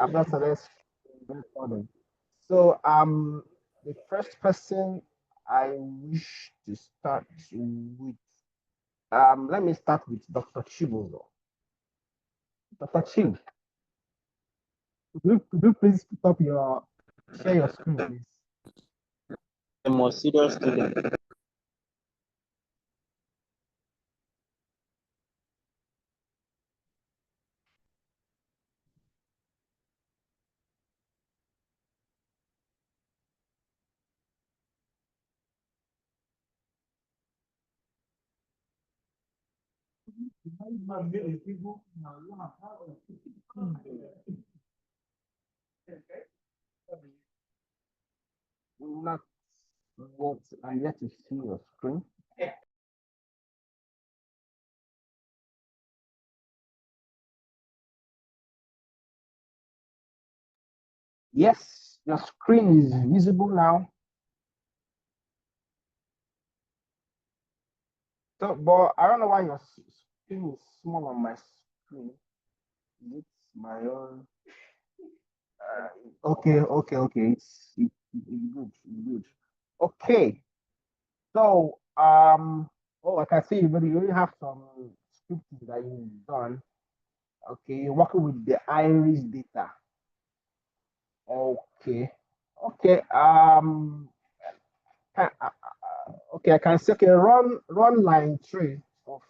After let's recording. So the first person I wish to start with let me start with Dr. Chibuzo. Dr. Chib, could you please put up your share your screen, please? The most serious student. Not what I'm yet to see your screen. Yes, your screen is visible now. So, but I don't know why your screen is small on my screen. It's my own. Okay. It's good. It's good. Okay. So, oh, I can see, but you already have some scripting that you've done. Okay, you're working with the iris data. Okay. Okay. Okay, I can say, okay, run line 3 of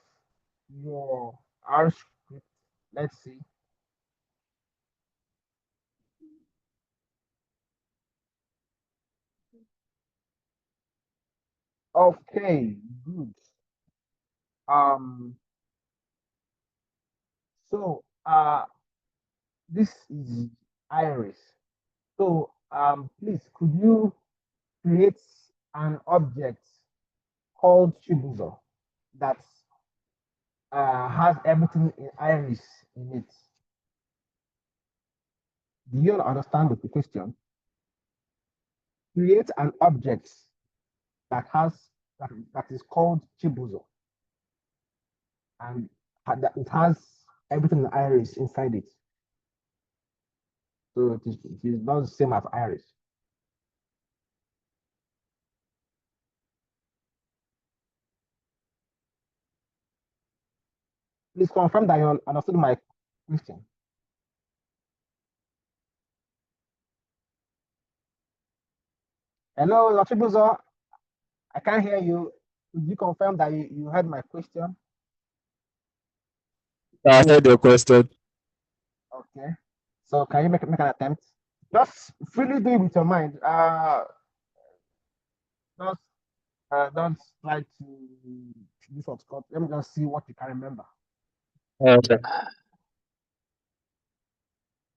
your R script. Let's see. Okay, good. Um, so this is iris. So please, could you create an object called Chibuzo that has everything in iris in it? Do you understand the question? Create an object that has that is called Chibuzo, and that it has everything in iris inside it. So it is not the same as iris. Please confirm that you understood my question. Hello, Chibuzo. I can't hear you. Could you confirm that you heard my question? I heard your question. Okay. So can you make an attempt? Just freely do it with your mind. Just don't try to do shortcut. Let me just see what you can remember. Okay.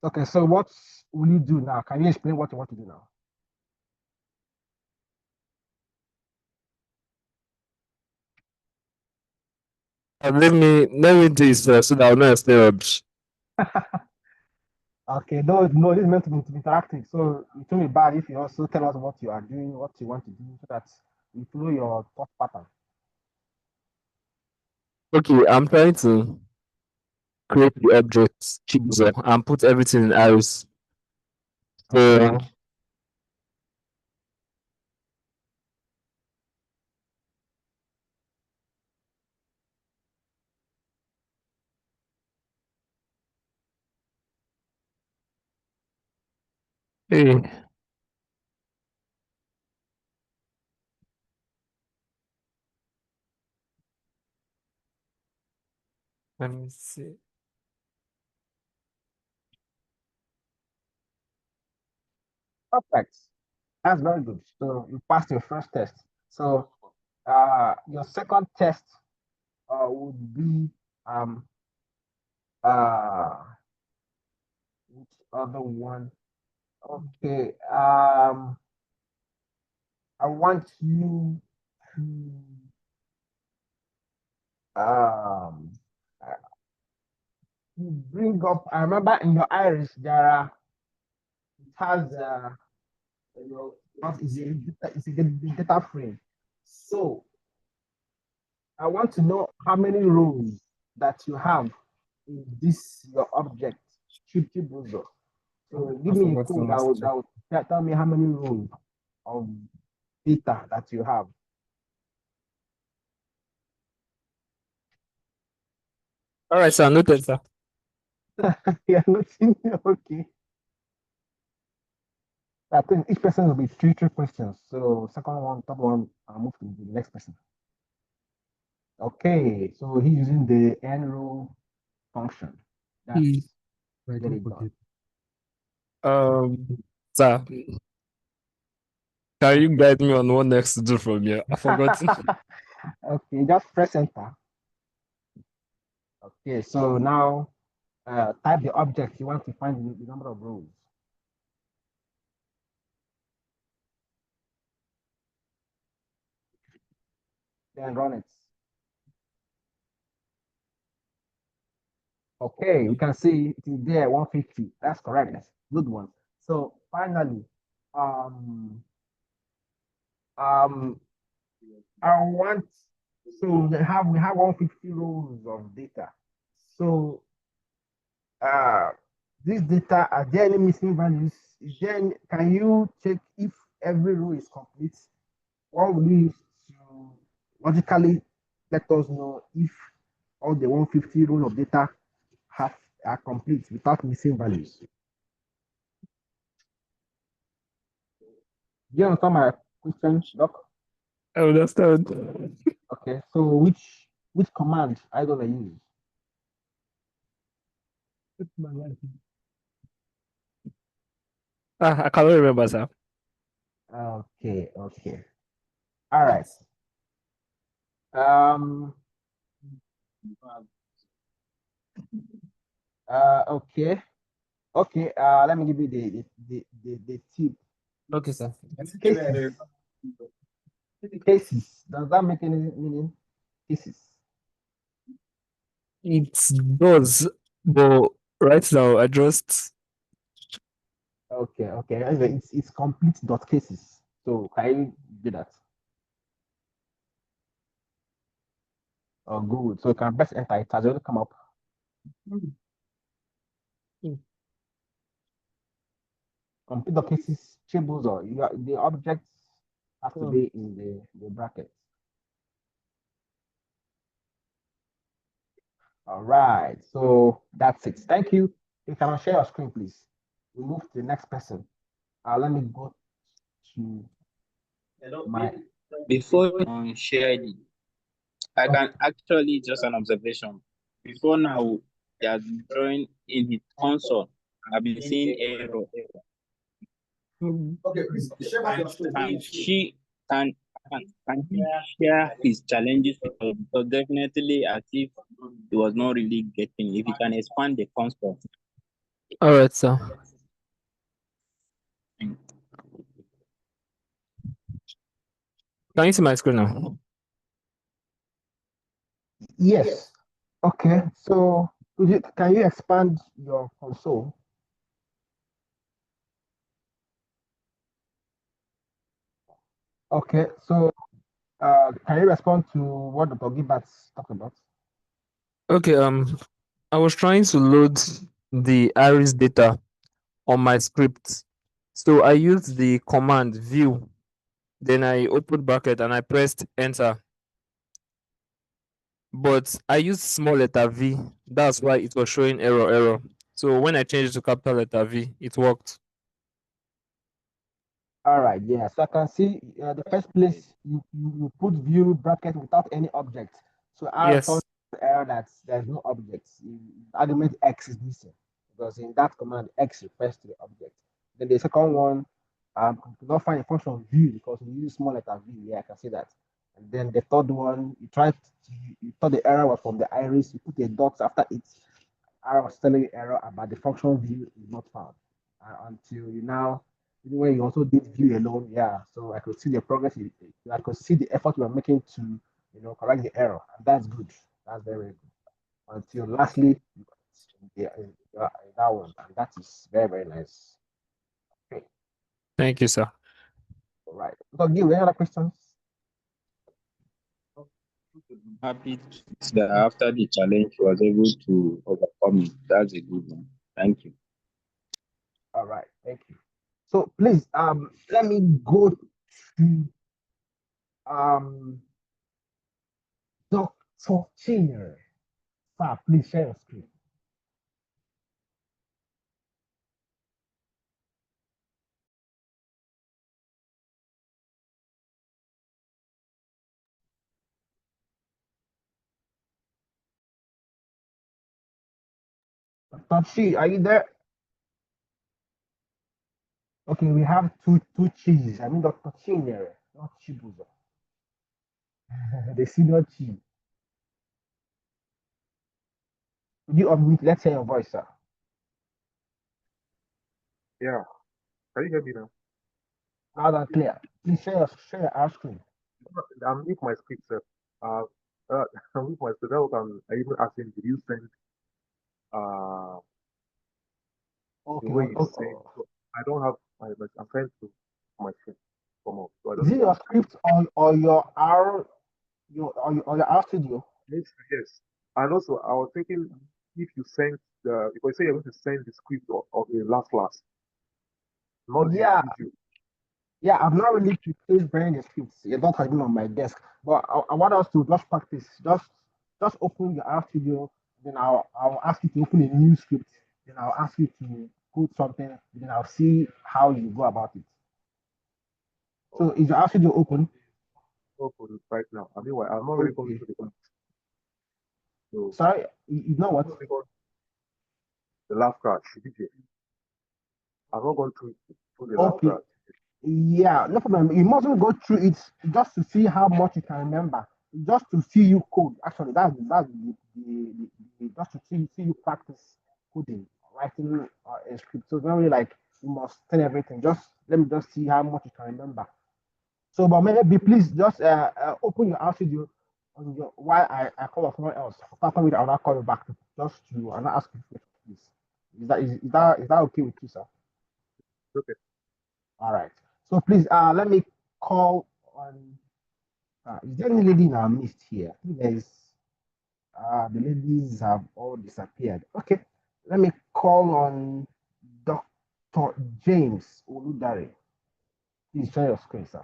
Okay, so what will you do now? Can you explain what you want to do now? Let me do this first so that I'll not explain rubbish. Okay, no, this is meant to be interactive. So it will be bad if you also tell us what you are doing, what you want to do, so that we follow your thought pattern. Okay, I'm trying to create the object chooser and put everything in arrows. So hey, let me see. Perfect. That's very good. So you passed your first test. So your second test would be uh which other one? Okay. I want you to um uh, you bring up. I remember in your iris there are it has what is it's a data frame. So I want to know how many rows that you have in this your object, Chibuzo. So give me a code that would tell me how many rows of data that you have. All right, sir. Noted, sir. Yeah, nothing. Okay. I think each person will be three questions. So second one, third one, I'll move to the next person. Okay, so he's using the n row function. That's very done. Sir, can you guide me on what next to do from here? I forgot. Okay, just press enter. Okay, so now type the object you want to find the number of rows. Then run it. Okay, you can see it is there 150. That's correct. Good one. So finally, um, um, I want so we have 150 rows of data. So this data, are there any missing values? Is there any, can you check if every row is complete? What will you use to logically let us know if all the 150 rows of data are complete without missing values? Do you understand my question, Doc? I understand. Okay, so which command are you gonna use? I cannot remember, sir. Okay, okay. All right. Um okay. Okay, let me give you the tip. Okay, sir. Cases. Cases. Does that make any meaning? Cases. It does, but right now I just Okay, okay. Anyway, it's complete dot cases. So can you do that? Oh, good. So you can press enter. It has already come up. Complete dot cases tables or the objects have to be in the brackets. All right. So that's it. Thank you. You can share your screen, please. We move to the next person. Let me go to my. Before share it, I can actually just an observation. Before now, they are drawing in his console. I've been seeing error. Okay, please share back your screen. Can she can he share his challenges with us? Because definitely as if he was not really getting. If he can expand the console. all right, sir. Can you see my screen now? Yes. Okay. So can you expand your console? Okay. So can you respond to what Dr. Gilbert talked about? Okay, I was trying to load the Iris data on my script. So I used the command view, then I opened bracket and I pressed enter. But I used small letter V. That's why it was showing error. So when I changed it to capital letter V, it worked. All right. Yeah. So I can see the first place you put view bracket without any object. So I Yes. thought the error that there's no objects. Argument X is missing because in that command X refers to the object. Then the second one, could not find a function view because you use small letter V. Yeah, I can see that. And then the third one, you thought the error was from the iris. You put a dot after it. I was telling you error about the function view is not found until you now. Even when you also did view alone, yeah. So I could see the progress. I could see the effort you are making to, correct the error, and that's good. That's very good. Until lastly, yeah, that one, and that is very nice. Okay, Thank you, sir. all right. So, give any other questions? Happy that after the challenge he was able to overcome it. That's a good one. Thank you. All right, thank you. So please, let me go to Dr. Chinner. Sir, please share your screen. Dr. Chi, are you there? Okay, we have two cheeses. I mean Dr. Chinner, not Chibuzo. The senior chief. Would you unmute? Let's hear your voice, sir. Yeah, can you hear me now? Loud and clear. Please share your screen. I'm with my script, sir. Uh, I'm with my script. That was I even asking, did you send uh the Okay, way you okay. say? So I don't have I'm trying to my screen come up, so I Is don't it know. your script or your R your R studio? Yes, yes. And also, I was thinking if you send because you say you're going to send the script of the last class, not the Yeah, video. yeah. I've not really prepared very the scripts. It's not even on my desk. But I want us to just practice. Just open your R studio. Then I'll ask you to open a new script. Then I'll ask you to code something. Then I'll see how you go about it. So is your R studio open? Open right now. I mean, I'm not really coming Okay. to the class. So Sorry, you know what? the last class, the video. I'm not going through the last Okay. class. Yeah, no problem. You mustn't go through it just to see how much you can remember. Just to see you code. Actually, that's just to see you practice coding, writing a script. So it's not really like you must tell everything. Just let me just see how much you can remember. So, but maybe please just open your R studio on your while I call up someone else. After me, I'll not call you back just to and ask you please. Is that okay with you, sir? Okay. All right. So please, let me call on. Is there any lady in our midst here? I think there is. The ladies have all disappeared. Okay. Let me call on Dr. James Oludare. Please share your screen, sir.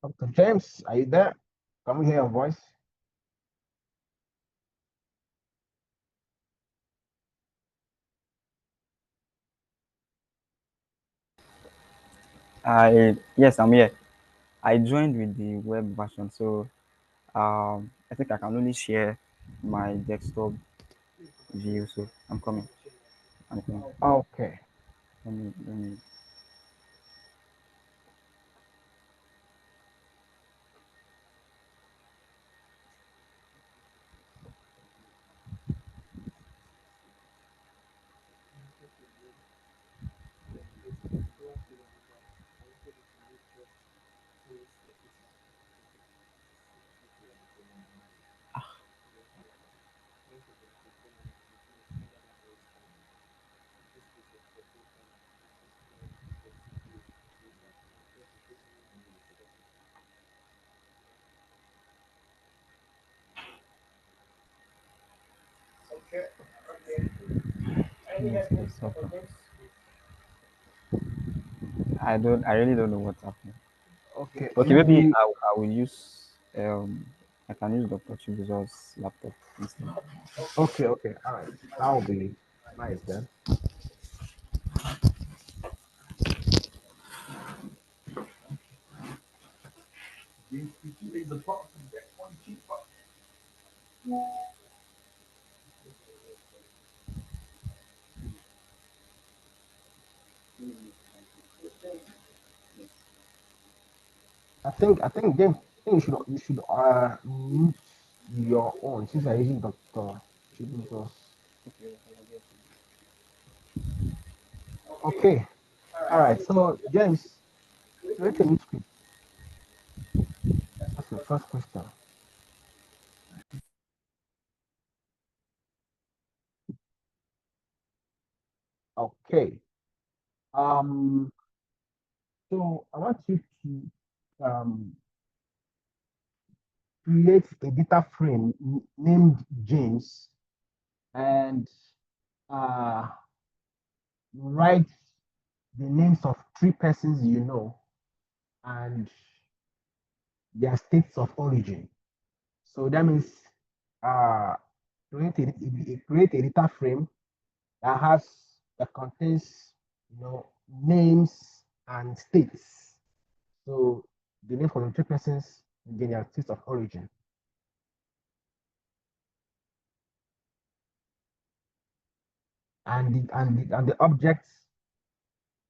Dr. James, are you there? Can we hear your voice? Yes, I'm here. I joined with the web version, so I think I can only share my desktop view. So I'm coming. I'm coming. Okay. Let me. Yes, desktop. I really don't know what's happening. Okay. Okay, maybe Maybe. I will use I can use Dr. Chibuzo's laptop instead. Okay. Okay. All right. That'll be nice then. I think James, I think you should mute your own since you're using Dr. Chibuzo's. Okay. All right. So James, create a new script. That's your first question. Okay. Um. So I want you to create a data frame named James and uh, write the names of three persons you know and their states of origin. So that means uh, create a data frame that contains names and states. So the name for the three persons, then their states of origin. And the objects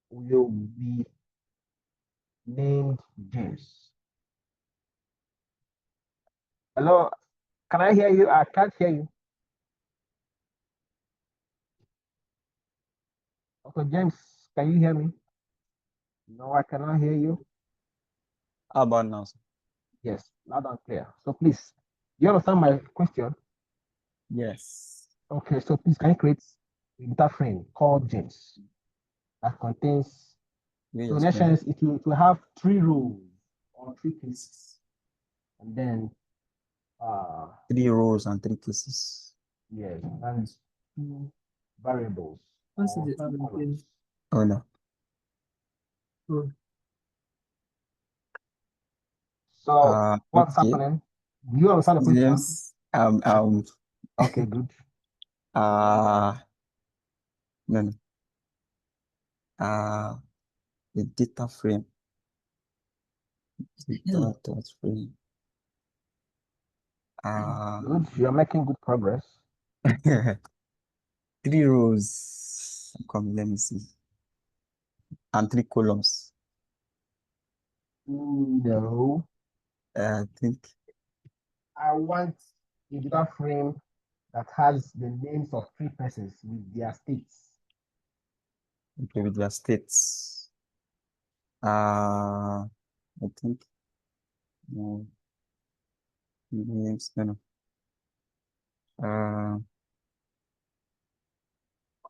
will be named James. Hello, can I hear you? I can't hear you. Okay, James, can you hear me? No, I cannot hear you. How about now, sir? Yes, loud and clear. So please, do you understand my question? Yes. Okay, so please, can you create a data frame called James that contains You so explain. nations? It will have three rows or three cases, and then 3 rows and 3 cases. yes, and two variables What's or the two other columns. Oh no. So what's Okay. happening? Do you understand the question? James, Okay, good. no, no. The data frame. Data frame. Good. You're making good progress. 3 rows. Come, let me see. And 3 columns. No, I think. I want a data frame that has the names of three persons with their states. Okay, with their states. I think. No. Names. No, no.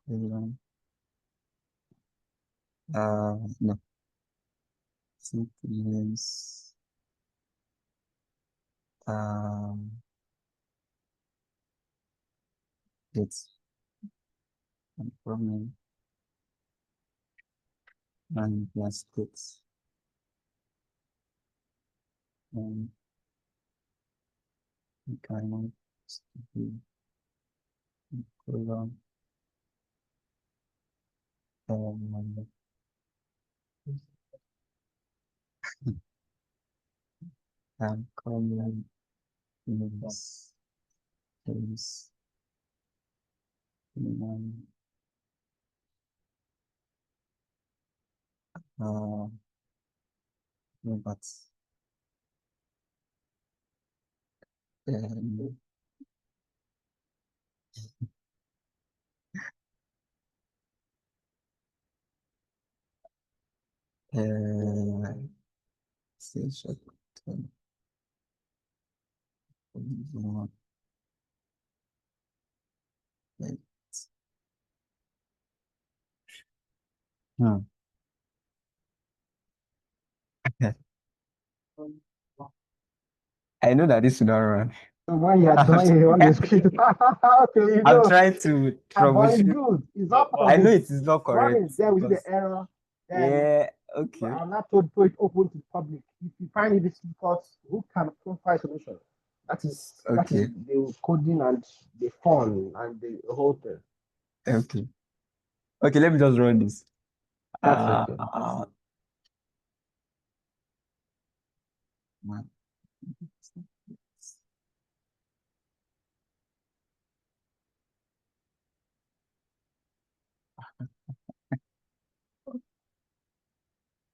Column. No. Think names. It's problem and their states. And kind of column. Column names. Names. No, but um, say short term. Right. Hmm. I know that this will not run. So when you are done, you want the script. Okay, I'm trying to but it's troubleshoot. good. It's not part I of know it. it is not Running, correct then we see the because error. Then yeah, okay. I'm not told to put it open to the public. If you find it difficult, who can provide solution? That is Okay. the coding and the fun and the whole thing. Okay. Okay, let me just run this. That's okay. Man.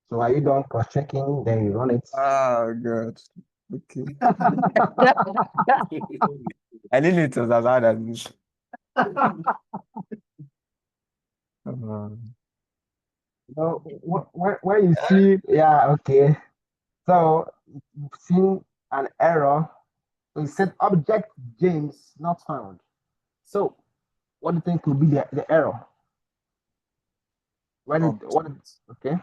So are you done cross-checking? Then you run it. Oh god. Okay. I didn't know it was as hard as this. No, when you see, yeah, okay. So you've seen an error. So it said object James not found. So what do you think could be the error? Okay.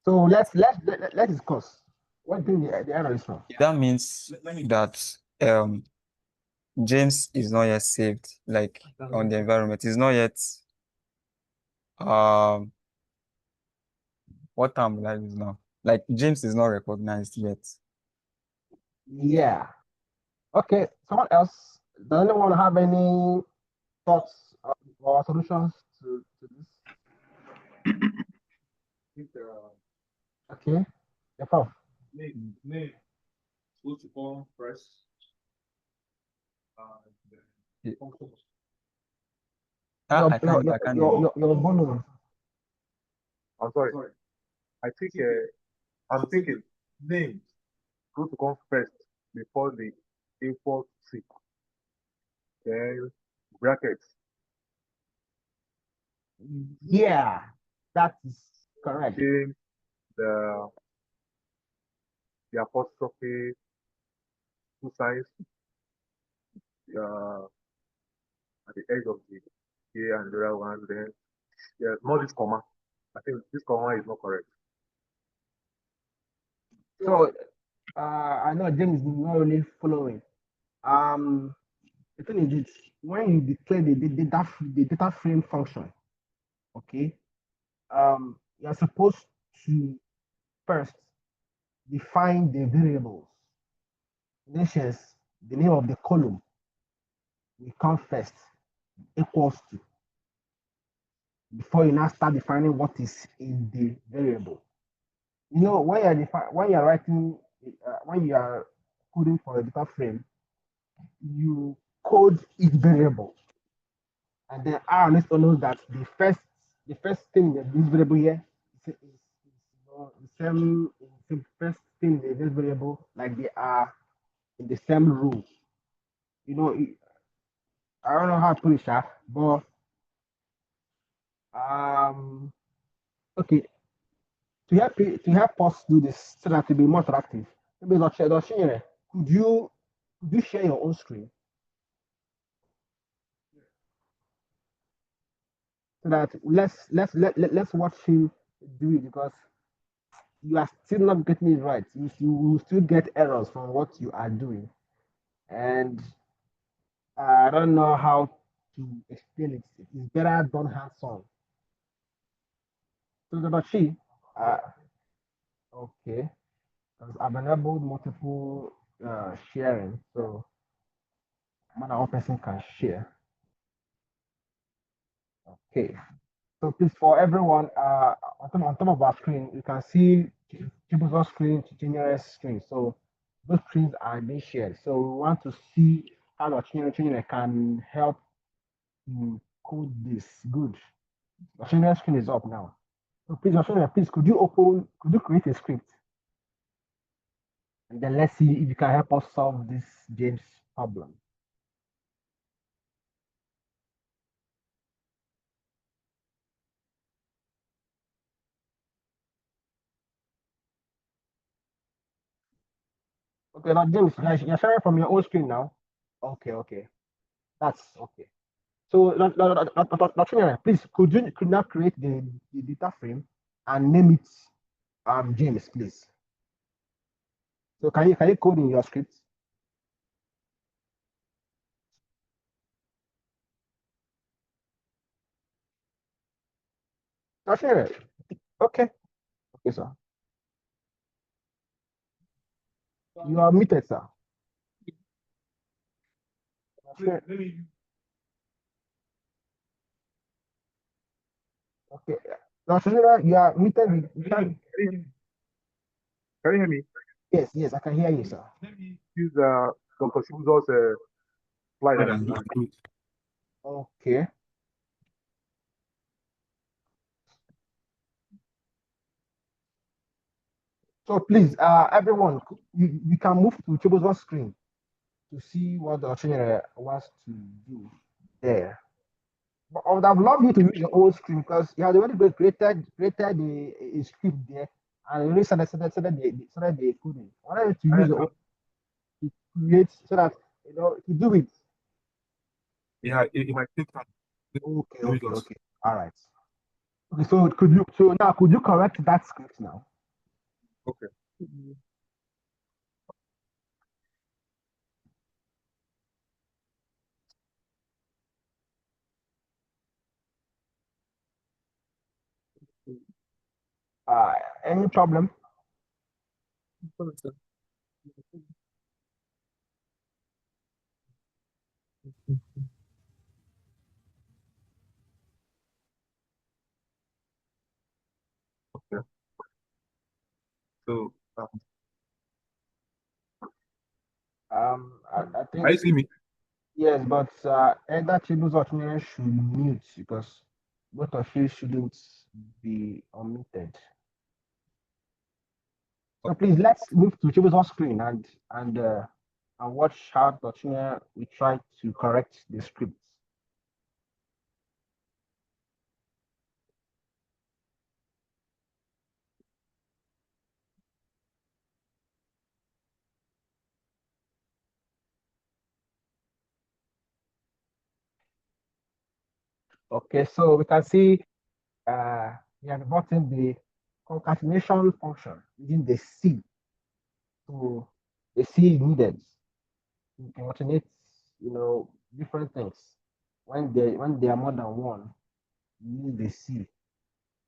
So let's discuss. What do you think the error is from? That means that James is not yet saved, like on the environment. It's not yet what time will I use now? Like James is not recognized yet. Yeah. Okay. Someone else. Does anyone have any thoughts or solutions to this? Okay. The prof. I can't hear you. Your volume. I'm sorry. I think I'm thinking names go to come first before the import C. Then brackets. Yeah, that is correct. Then the apostrophe, two signs at the edge of the A and the other one. Then not this comma. I think this comma is not correct. So I know James is not really following. The thing is this, when you declare the data frame function, okay, you're supposed to first define the variables. In essence, the name of the column will come first, equals to, before you now start defining what is in the variable. You know, when you're writing, when you are coding for a data frame, you code each variable, and then R needs to know that the first thing that this variable here the first thing in this variable, like they are in the same row. You know, I don't know how to put it, but um, okay, to help us do this so that to be more interactive, maybe could you share your own screen so that let's watch you do it, because you are still not getting it right. You will still get errors from what you are doing, and I don't know how to explain it. It's better done hands-on. So the she, uh, okay, because I've enabled multiple sharing, so more than one person can share. Okay. So please, for everyone, on top of our screen, you can see Chibuzo's screen, Chinyere screen. So those screens are being shared. So we want to see how the Chinyere can help you code this. Good. The Chinyere screen is up now. So please, Chinyere, please, could you create a script? And then let's see if you can help us solve this James problem. Okay, now James, you're sharing from your own screen now. Okay. That's okay. So, Dr. Nyere, please, could now create the data frame and name it James, please. So can you code in your script? Dr. Nyere, okay, sir. You are muted, sir. Okay, Dr. Nyere, you are muted. Can you hear me? Yes, I can hear you, sir. Use Dr. Shibuzo's slide. Okay. So please, everyone, we can move to Chibuzo's screen to see what the Nyere wants to do there. But I would have loved you to use your own script because you had already created a script there and you already started the coding. I wanted you to use your own to create so that to do it. Yeah, it might take time. Okay. All right. Okay, so could you correct that script now? Okay. Any problem? Okay. So, I think are you seeing me? yes, but either Chibu's or Chinere should mute because both of you shouldn't be unmuted. So please let's move to Chibu's screen and watch how Chinere we try to correct the script. Okay, so we can see we have gotten the concatenation function using the C. So the C is needed to concatenate, different things. When they are more than one, you use the C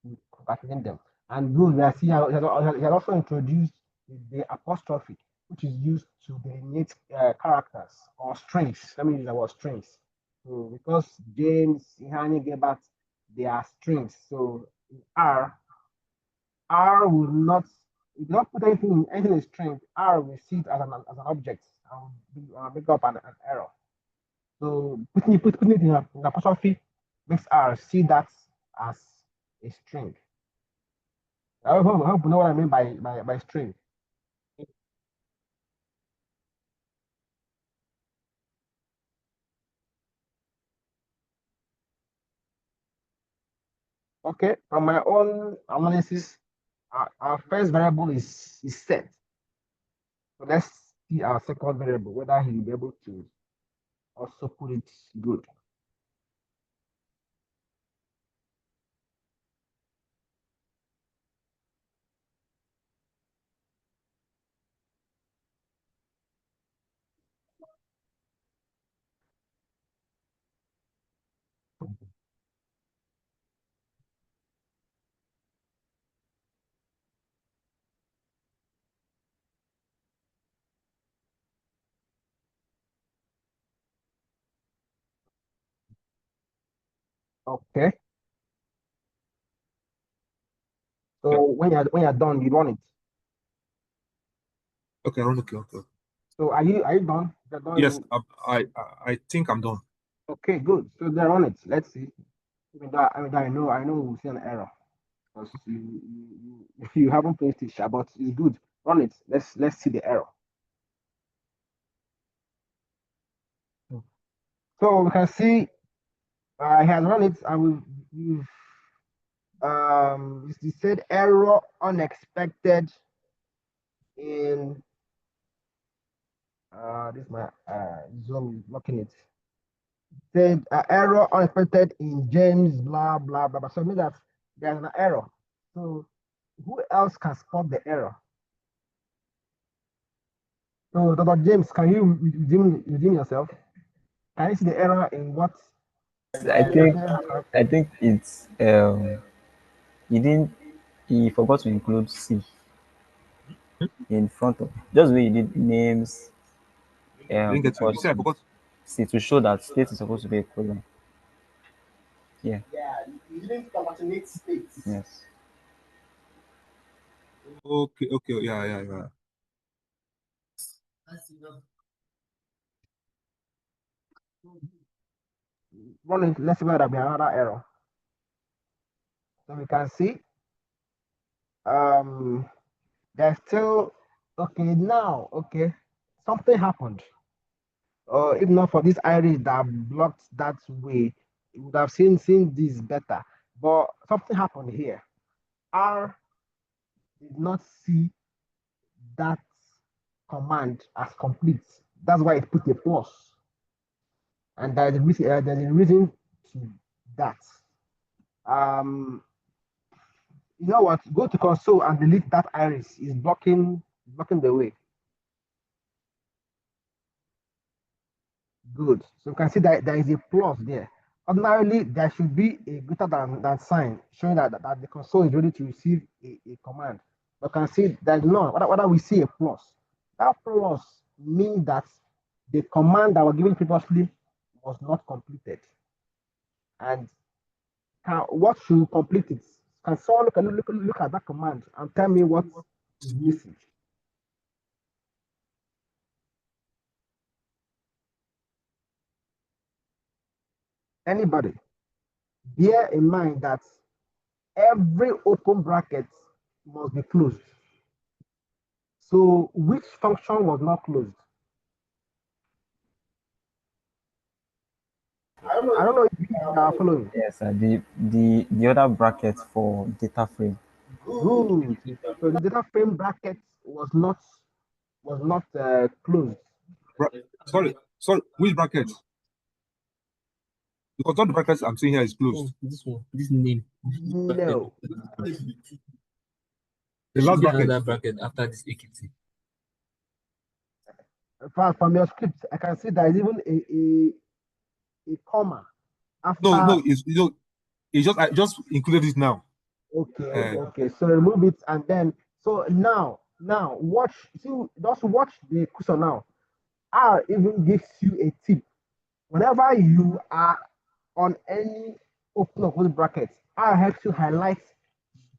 to concatenate them. And those that see, he has also introduced the apostrophe, which is used to delineate characters or strings. Let me use the word strings. So because James, Ihani, Gebert, they are strings. So R will not, if you not put anything in string, R will see it as an object and make up an error. So putting it in apostrophe makes R see that as a string. I hope you know what I mean by string. Okay, from my own analysis, our first variable is set. So let's see our second variable, whether he will be able to also put it good. Okay. So when you're done, you run it. Okay, okay. So are you done? You're done. Yes, I think I'm done. Okay, good. So they're on it. Let's see. I know we'll see an error because you haven't placed it, sha, but it's good. Run it. Let's see the error. So we can see he has run it and we've it said error unexpected in this is my Zoom is blocking it. Said error unexpected in James blah blah blah blah. So it means that there's an error. So who else can spot the error? So Dr. James, can you redeem yourself? Can you see the error in what I think the I think it's he didn't he forgot to include C in front of just the way he did names I didn't get you. You said I person forgot. C to show that state is supposed to be a colon. Yeah. you didn't concatenate states. Yes. Okay. Yeah. Run it, let's see whether there'll be another error. So we can see there's still okay now. Okay, something happened. Or if not for this iris that blocked that way, would have seen this better. But something happened here. R did not see that command as complete. That's why it put a plus. And there's a reason to that. Um, you know what? Go to console and delete that iris. It's blocking the way. Good. So you can see that there is a plus there. Ordinarily, there should be a greater than sign showing that the console is ready to receive a command. But you can see there's none. Whether we see a plus, that plus means that the command that was given previously was not completed. And what should complete it? Can someone look at that command and tell me what is missing? Anybody? Bear in mind that every open bracket must be closed. So which function was not closed? I don't know if you are following. Yes, the other bracket for data frame. Good. So the data frame bracket was not closed. Sorry, which bracket? Because all the brackets I'm seeing here is closed. This one, this name. No. The last bracket. Another bracket after this AKT. In fact, from your script, I can see there is even a comma after. No, it's just I just included it now. Okay. So remove it and then now watch. See, just watch the question now. I'll even gives you a tip. Whenever you are on any open or close bracket, I'll help you highlight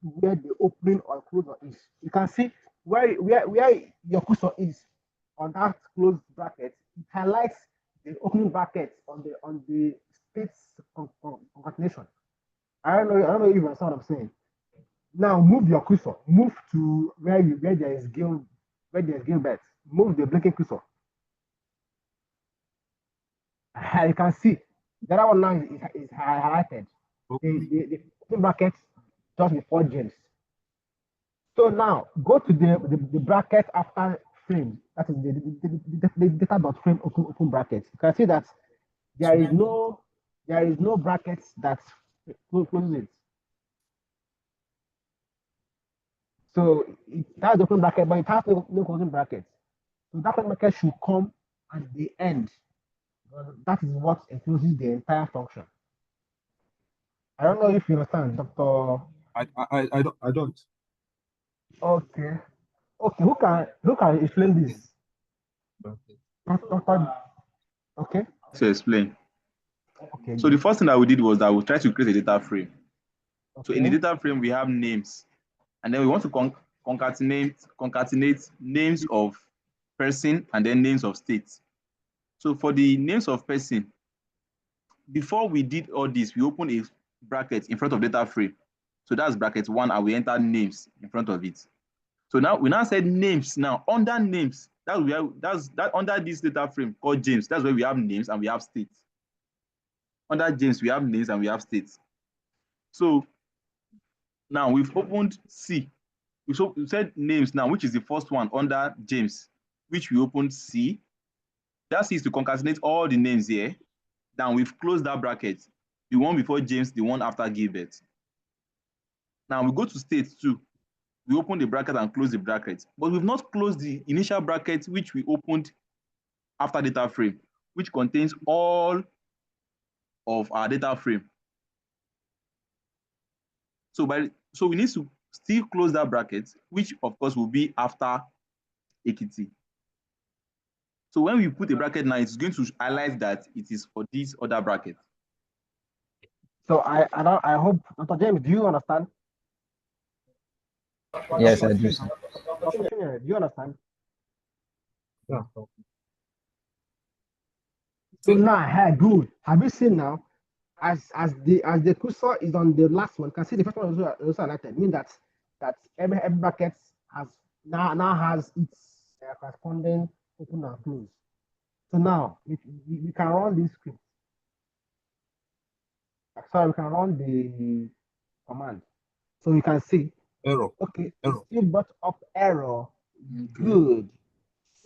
where the opening or closure is. You can see where your cursor is on that closed bracket. It highlights the opening bracket on the states concatenation. I don't know if you understand what I'm saying. Now move your cursor. Move to where there is Gilbert. Move the blinking cursor. You can see the other one now is highlighted. The open bracket just before James. So now go to the bracket after frame. That is the data dot frame open bracket. You can see that there is no brackets that closes it. So it has open bracket, but it has no closing bracket. So that bracket should come at the end. That is what encloses the entire function. I don't know if you understand, Doctor. I don't. Okay. Who can explain this? Doctor. Okay. To explain. Okay. So the first thing that we did was that we tried to create a data frame. Okay. So in the data frame, we have names, and then we want to concatenate names of person and then names of states. So for the names of person, before we did all this, we opened a bracket in front of data frame. So that's bracket 1, and we entered names in front of it. So now we said names. Now under names, that's under this data frame called James. That's where we have names and we have states. Under James, we have names and we have states. So now we've opened C. We said names now, which is the first one under James, which we opened C. That C is to concatenate all the names here. Then we've closed that bracket. The one before James, the one after Gilbert. Now we go to state 2. We open the bracket and close the bracket. But we've not closed the initial bracket, which we opened after data frame, which contains all of our data frame. So we need to still close that bracket, which of course will be after AKT. So when we put a bracket now, it's going to highlight that it is for this other bracket. So I hope, Dr. James, do you understand? Yes, I do. Do you understand? Yeah. So now, hey, good. Have you seen now? As the cursor is on the last one, you can see the first one also highlighted. Mean that every bracket has now has its corresponding open and close. So now we can run this script. Sorry, we can run the command. So you can see, Error. okay, it Error. still brought up error. Okay. Good.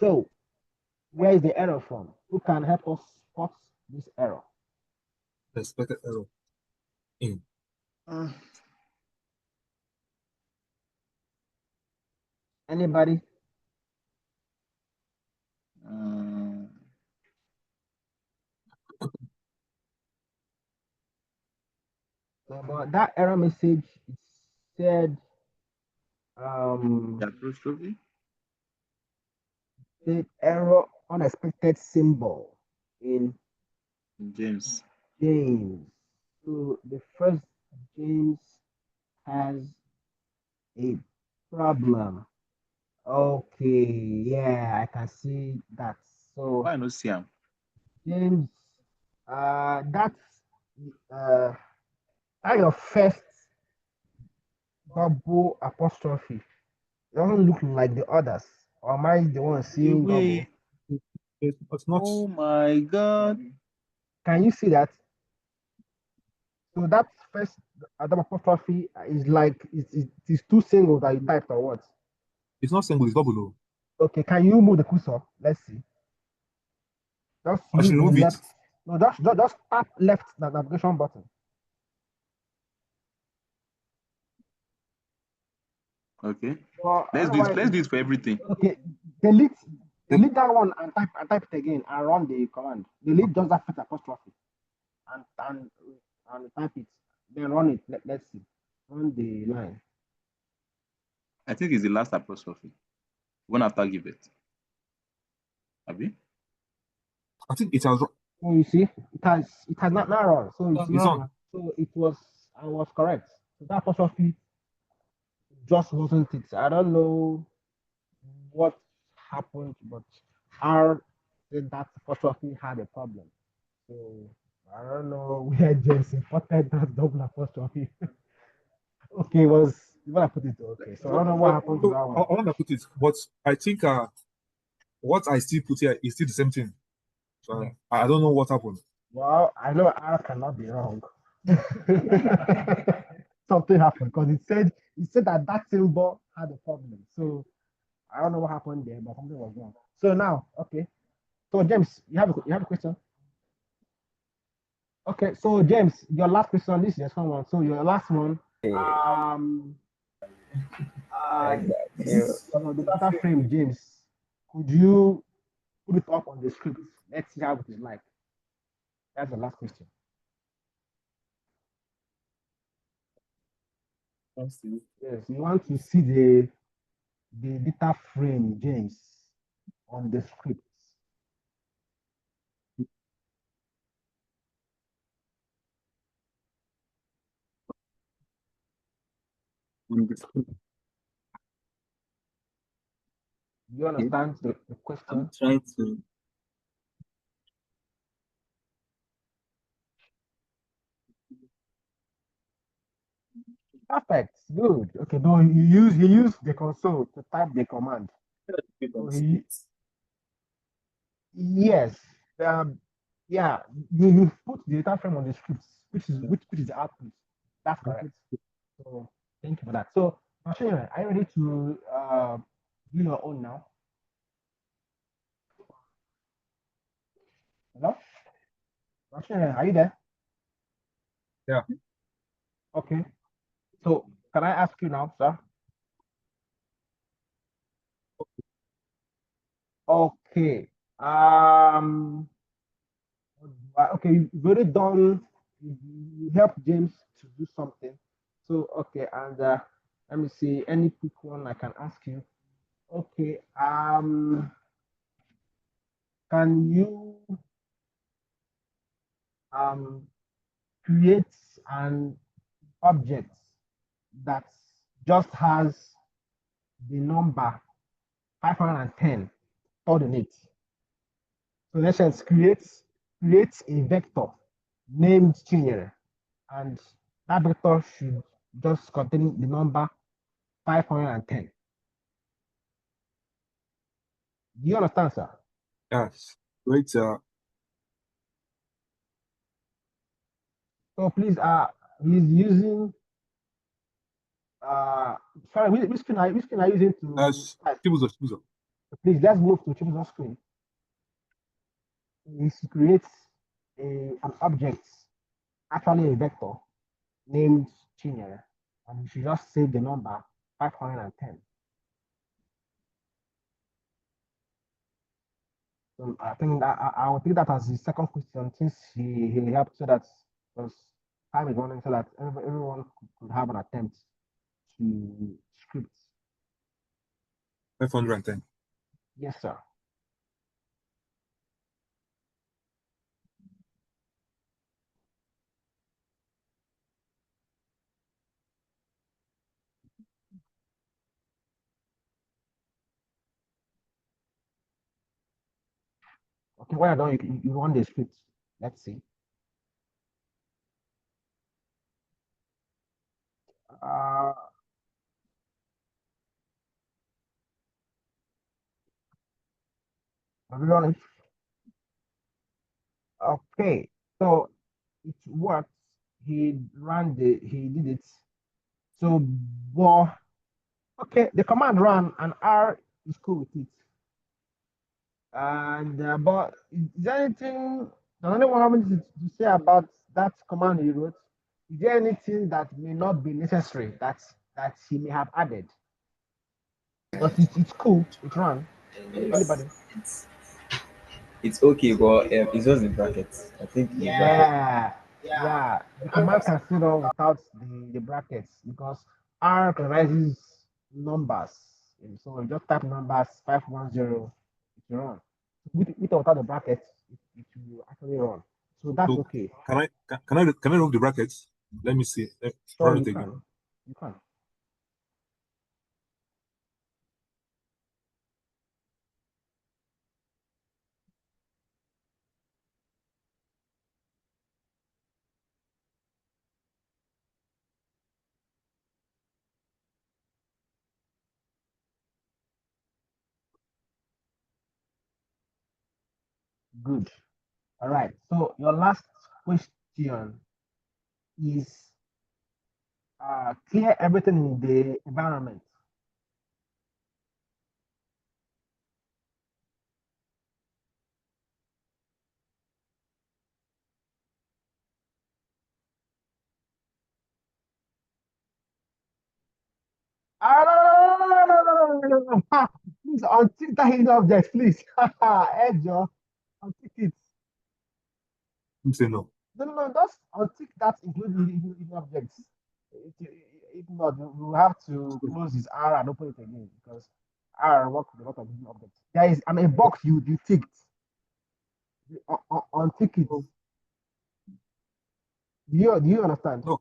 So where is the error from? Who can help us spot this error? Expected error. In. Anybody? So, but that error message, it said The apostrophe. the error unexpected symbol in James. James. So the first James has a problem. Okay, yeah, I can see that. So Why not see him? James, that's uh that's your first double apostrophe. It doesn't look like the others. Or am I the one seeing double? It's not. Oh my God. Can you see that? So that first double apostrophe is like it's two singles that you typed or what? It's not single. It's double. Okay, can you move the cursor? Let's see. Just I should use remove the it. left. No, just tap left the navigation button. Okay. Well, I don't know why Let's do it for everything. okay, delete that one and type it again and run the command. Delete just that first apostrophe and and and type it. Then run it. Let's see. Run the line. I think it's the last apostrophe. One after give it. Abi? I think it has. So you see, it has not now run. So you see, It's on. so it was I was correct. So that apostrophe just wasn't it. I don't know what happened, but R said that apostrophe had a problem. So I don't know where James imported that double apostrophe. Okay, was when I put it okay. So I don't know what happened to So, that I one. want to put it, but I think what I still put here is still the same thing. So I don't know what happened. Well, I know R cannot be wrong. Something happened because it said that symbol had a problem. So I don't know what happened there, but something was wrong. So now, okay. So James, you have a question? Okay, so James, your last question. This is your second one. So your last one. Um. The data frame, James. Could you put it up on the script? Let's see how it is like. That's the last question. Yes, you want to see the data frame, James, on the script. Do you understand the question? Trying to. Perfect. Good. Okay. No, you use the console to type the command. So yes. Um. Yeah. You put the data frame on the script, which is the output. That's correct. So thank you for that. So Machine, are you ready to do your own now? Hello? Machine, are you there? Yeah. Okay. So can I ask you now, sir? Okay. Okay, you've already done. You helped James to do something. So okay, and let me see any quick one I can ask you. Okay. Can you um create an object that just has the number 510 stored in it? So in essence, create a vector named Chinyere, and that vector should just contain the number 510. Do you understand, sir? Yes. Great. So please, he's using sorry, which screen are you using to type? Chibuzo. Please, let's move to Chibuzo's screen. He creates an object, actually a vector named Chinyere, and you should just say the number 510. So I think that I will take that as the second question since he helped so that because time is running so that everyone could have an attempt to script. 510. Yes, sir. Okay, when you're done, you run the script. Let's see. Uh, have you run it? Okay, so it worked. He did it. So, but okay, the command ran and R is cool with it. And but is there anything? Does anyone have anything to say about that command he wrote? Is there anything that may not be necessary that he may have added? But it's cool. It ran. Anybody? It's okay, but it's just the brackets. I think the bracket. Yeah. The command can still run without the brackets because R recognizes numbers. And so you just type numbers 510, it will run. With or without the brackets, it will actually run. So that's So okay. can I remove the brackets? Let me see. So Run you it again. can. You can. Good. All right. So your last question is clear everything in the environment. No. Please untick that hidden object, please. Edjo, untick it. You say no. No. Just untick that including hidden objects. If not, we will have to close this R and open it again because R works with a lot of hidden objects. There is a box you ticked. Untick it. Do you understand? No.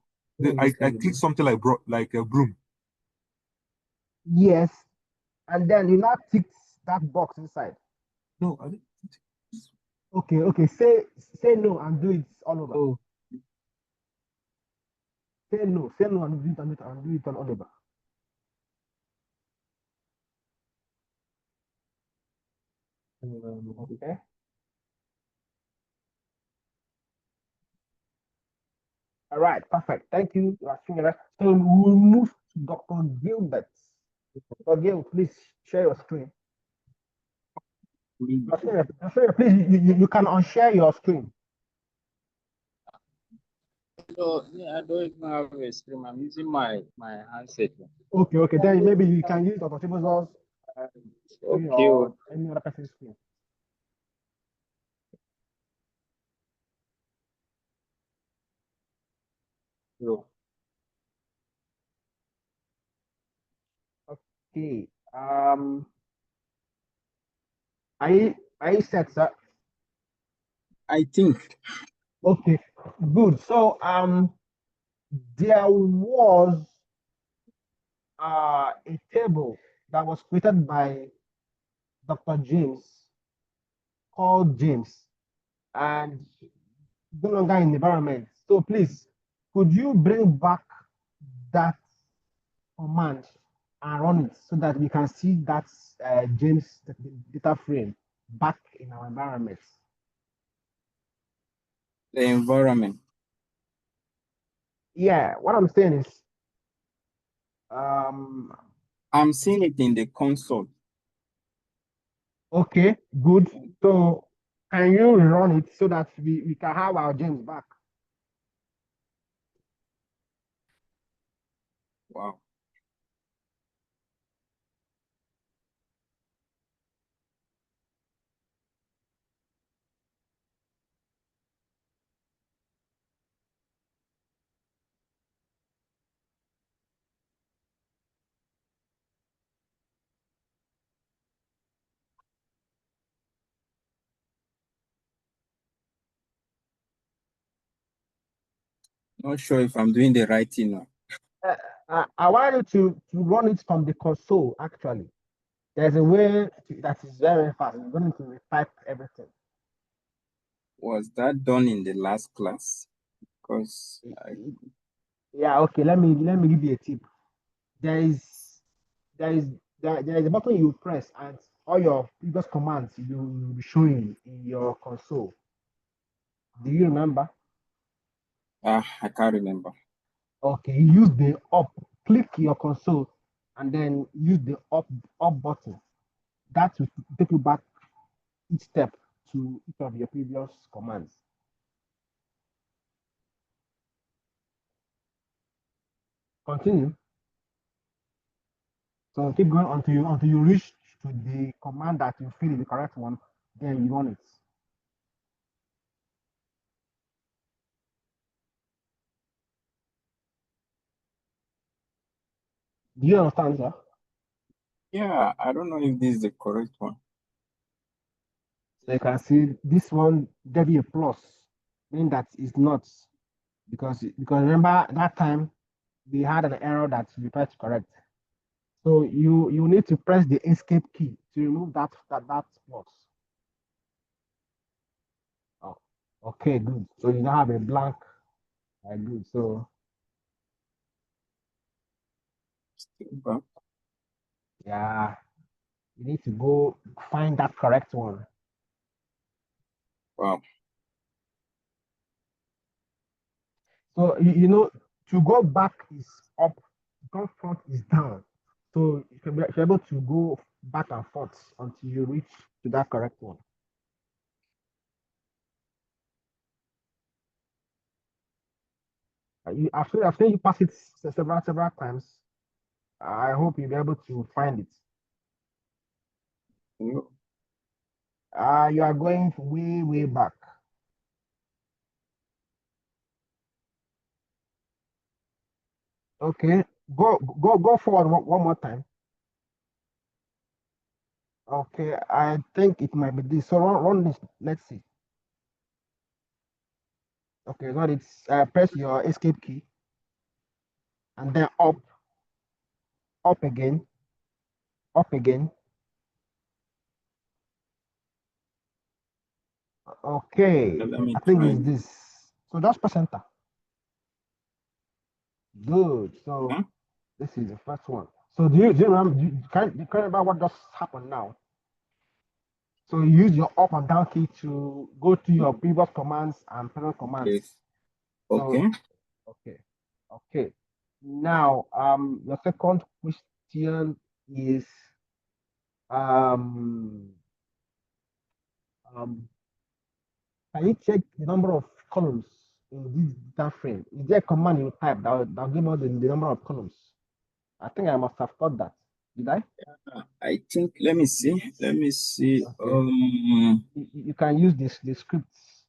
I click something like a broom. Yes. And then you now tick that box inside. No, I didn't. Okay. Say no and do it all over. Oh, Say no and do it all over. Okay. All right. Perfect. Thank you. You are seeing that. So we'll move to Dr. Gilbert. Dr. Gil, please share your screen. Dr. Please, you can unshare your screen. So yeah, I don't even have a screen. I'm using my handset. Okay. Then maybe you can use Dr. Chibuzo's screen Okay. or any other person's screen. So, Okay. Are you set, sir? I think. Okay. Good. So there was a table that was created by Dr. James called James and no longer in the environment. So please, could you bring back that command and run it so that we can see that James data frame back in our environment? The environment. Yeah, what I'm saying is, um, I'm seeing it in the console. okay, good. So can you run it so that we can have our James back? Wow. Not sure if I'm doing the right thing now. I want you to run it from the console, actually. There's a way that is very fast. You're going to retype everything. Was that done in the last class? Because Yeah, okay. Let me give you a tip. There is there is there is a button you press and all your previous commands you will be showing in your console. Do you remember? I can't remember. Okay, you use the up, click your console, and then use the up button. That will take you back each step to each of your previous commands. Continue. So keep going until you reach to the command that you feel is the correct one, then you run it. Do you understand, sir? Yeah, I don't know if this is the correct one. So you can see this one there be a plus, meaning that it's not because remember that time we had an error that we tried to correct. So you need to press the escape key to remove that plus. Oh, okay, good. So you now have a blank. Good. So Still back. yeah, you need to go find that correct one. Wow. So you know to go back is up, to go front is down. So you can be able to go back and forth until you reach to that correct one. After you pass it several times, I hope you'll be able to find it. No. You are going way back. Okay, go forward one more time. Okay, I think it might be this. So run this. Let's see. Okay, got it. Press your escape key and then up again, up again. Okay, Let me I think try. it's this. So just press enter. Good. So Huh? this is the first one. So do you remember? Can you remember what just happened now? So you use your up and down key to go to your previous commands and present commands. Yes. So Okay. okay, okay. Now your second question is um um can you check the number of columns in this data frame? Is there a command you type that will give us the number of columns? I think I must have thought that. Did I? I think let me see. Let me see. Okay. You can use the scripts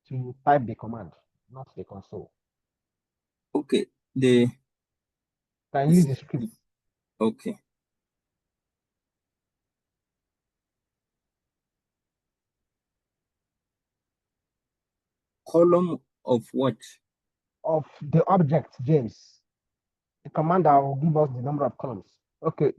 to type the command, not the console. Okay. The Can use the script. okay. Column of what? Of the object, James. The command that will give us the number of columns. Okay.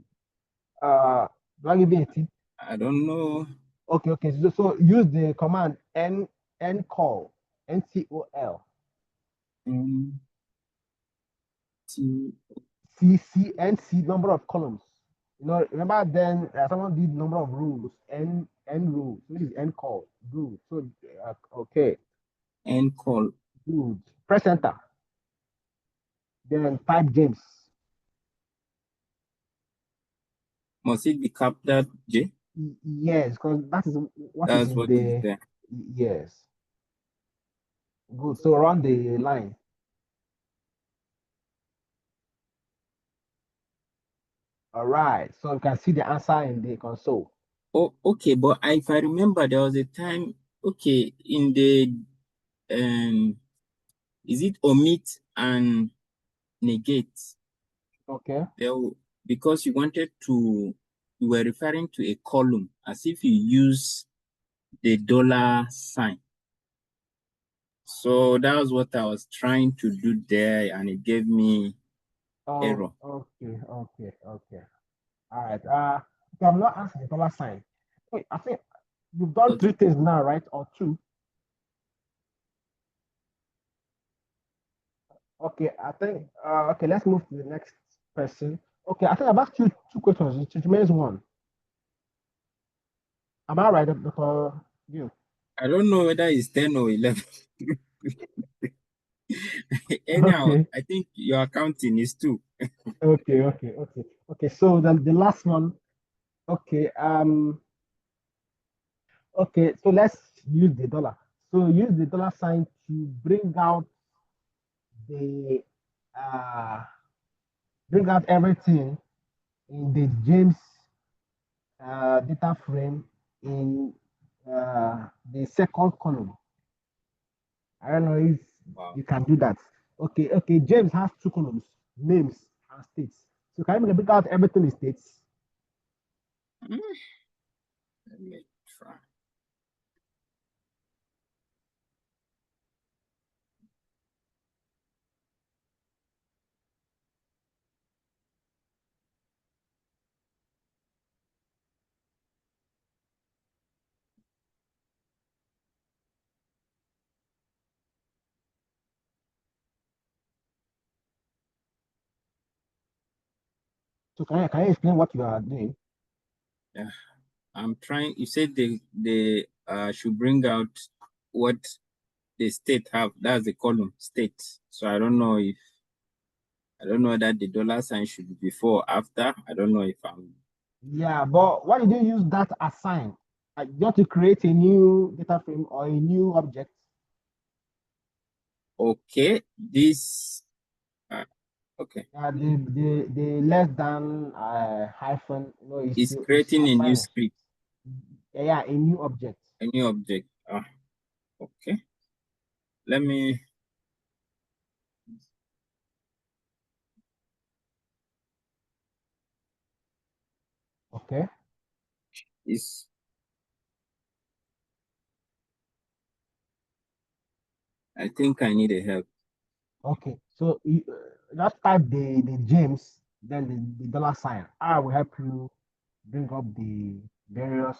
Do I give you a tip? I don't know. Okay. So use the command ncol, ncol, Um, T- nc number of columns. Remember then someone did number of rules, n rules. So this is ncol, good. So okay, and call. good. Press enter. then type James. Must it be capital J? Yes, because that is what is That's in what is the there. yes. Good. So run the line. All right. So you can see the answer in the console. Oh, okay, but if I remember, there was a time, okay, in the is it omit and negate? Okay. Because you wanted to, you were referring to a column as if you use the dollar sign. So that was what I was trying to do there, and it gave me error. Okay. All right. Okay, I'm not asking the dollar sign. Wait, I think you've done Okay. 3 things now, right? Or 2? Okay, I think okay, let's move to the next person. Okay, I think I've asked you 2 questions. It remains 1. Am I right for you? I don't know whether it's 10 or 11. Anyhow, Okay. I think your accounting is 2. Okay. So the last one. Okay. Okay. So let's use the dollar. So use the dollar sign to the uh bring out everything in the James data frame in the second column. I don't know if Wow. you can do that. Okay. James has 2 columns, names and states. So can you bring out everything in states? Let me try. So can you explain what you are doing? Yeah, I'm trying. You said they should bring out what the state have. That's the column state. So I don't know that the dollar sign should be before or after. I don't know if I'm Yeah, but why did you use that as sign? You want to create a new data frame or a new object? okay. This okay. The less than hyphen, It's it's creating a new assigning. script, Yeah, a new object. a new object. Okay. Let me. Okay. Is I think I need a help. Okay. So you just type the James, then the dollar sign. I will help you bring up the various